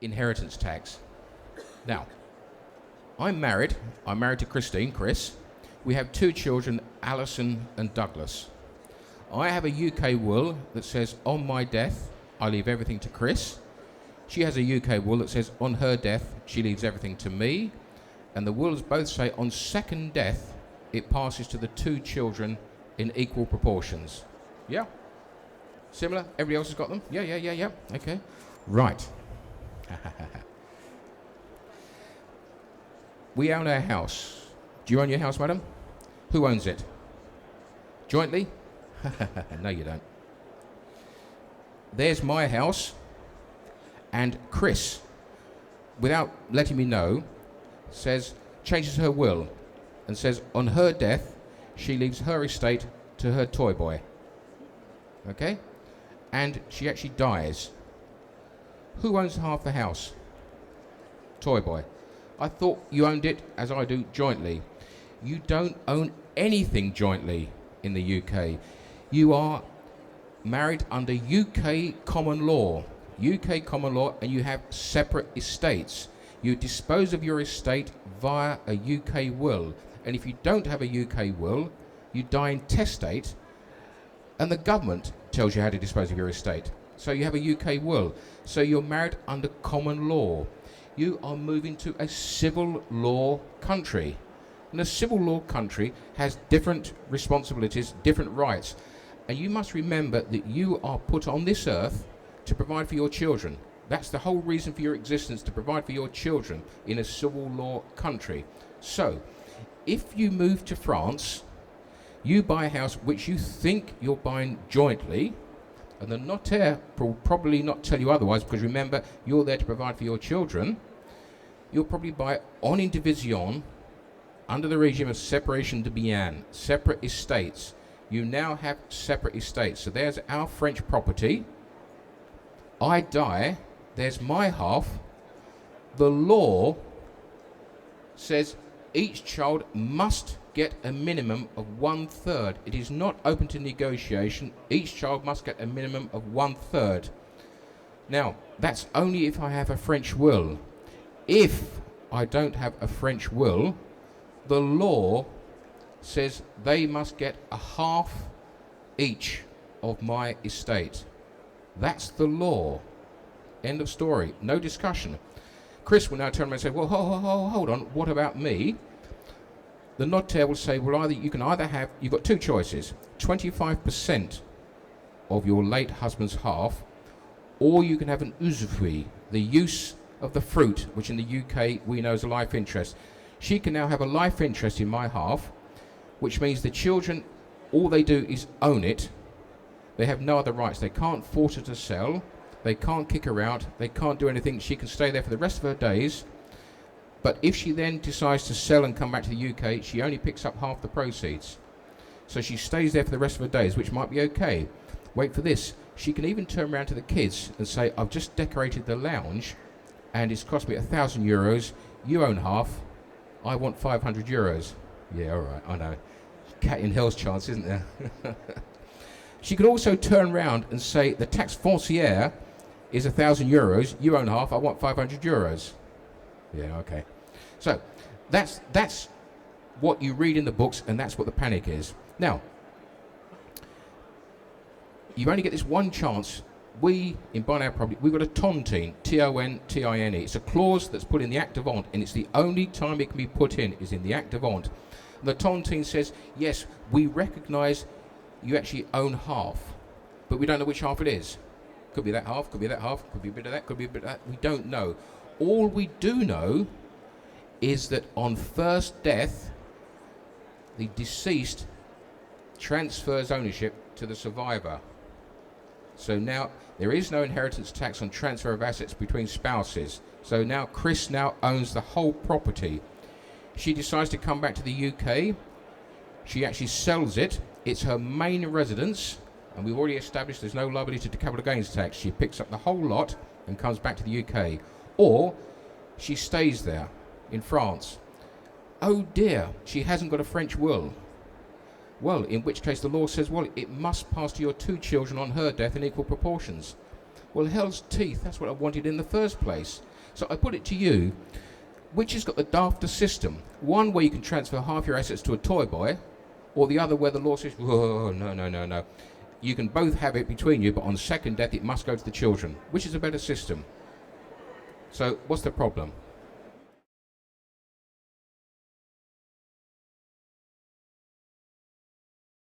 inheritance tax. Now, I'm married. I'm married to Christine, Chris. We have 2 children, Alison and Douglas. I have a UK will that says, on my death, I leave everything to Chris. She has a UK will that says, on her death, she leaves everything to me. And the wills both say, on second death, it passes to the 2 children in equal proportions. Yeah? Similar? Everybody else has got them? Yeah. Okay. Right. We own our house. Do you own your house, madam? Who owns it? Jointly? No, you don't. There's my house, and Chris, without letting me know, changes her will and says on her death, she leaves her estate to her toy boy. Okay? And she actually dies. Who owns half the house? Toy boy. I thought you owned it, as I do, jointly. You don't own anything jointly in the UK. You are married under UK common law. UK common law, and you have separate estates. You dispose of your estate via a UK will. And if you don't have a UK will, you die intestate, and the government tells you how to dispose of your estate. So you have a UK will. So you're married under common law. You are moving to a civil law country. And a civil law country has different responsibilities, different rights. And you must remember that you are put on this earth to provide for your children. That's the whole reason for your existence, to provide for your children in a civil law country. So, if you move to France, you buy a house which you think you're buying jointly, and the notaire will probably not tell you otherwise, because remember, you're there to provide for your children. You'll probably buy en indivision, under the regime of séparation de biens, separate estates. You now have separate estates. So there's our French property. I die, there's my half. The law says each child must get a minimum of 1/3. It is not open to negotiation. Each child must get a minimum of 1/3. Now, that's only if I have a French will. If I don't have a French will, the law says they must get a half each of my estate. That's the law. End of story. No discussion. Chris will now turn around and say, well, hold on, what about me? The notaire will say, well, you've got 2 choices. 25% of your late husband's half, or you can have an usufruit, the use of the fruit, which in the UK we know as a life interest. She can now have a life interest in my half, which means the children, all they do is own it. They have no other rights. They can't force her to sell. They can't kick her out. They can't do anything. She can stay there for the rest of her days. But if she then decides to sell and come back to the UK, she only picks up half the proceeds. So she stays there for the rest of her days, which might be okay. Wait for this. She can even turn around to the kids and say, I've just decorated the lounge and it's cost me €1,000. You own half. I want €500. Yeah, all right, I know. Cat in hell's chance, isn't there? She could also turn around and say, the taxe foncière is €1,000. You own half. I want €500. Yeah, okay. So that's what you read in the books, and that's what the panic is. Now, you only get this one chance. We, in buying our property, we've got a tontine, Tontine. It's a clause that's put in the Act of Ont, and it's the only time it can be put in, is in the Act of Ont. The tontine says, yes, we recognise you actually own half, but we don't know which half it is. Could be that half, could be that half, could be a bit of that, could be a bit of that. We don't know. All we do know is that on first death, the deceased transfers ownership to the survivor. So now there is no inheritance tax on transfer of assets between spouses. So now Chris now owns the whole property. She decides to come back to the UK. She actually sells it. It's her main residence, and we've already established there's no liability to capital gains tax. She picks up the whole lot and comes back to the UK. Or she stays there in France. Oh dear, she hasn't got a French will. Well, in which case the law says, well, it must pass to your 2 children on her death in equal proportions. Well, hell's teeth, that's what I wanted in the first place. So I put it to you, which has got the daftest system? One where you can transfer half your assets to a toy boy, or the other where the law says, whoa, no. You can both have it between you, but on second death it must go to the children. Which is a better system? So what's the problem?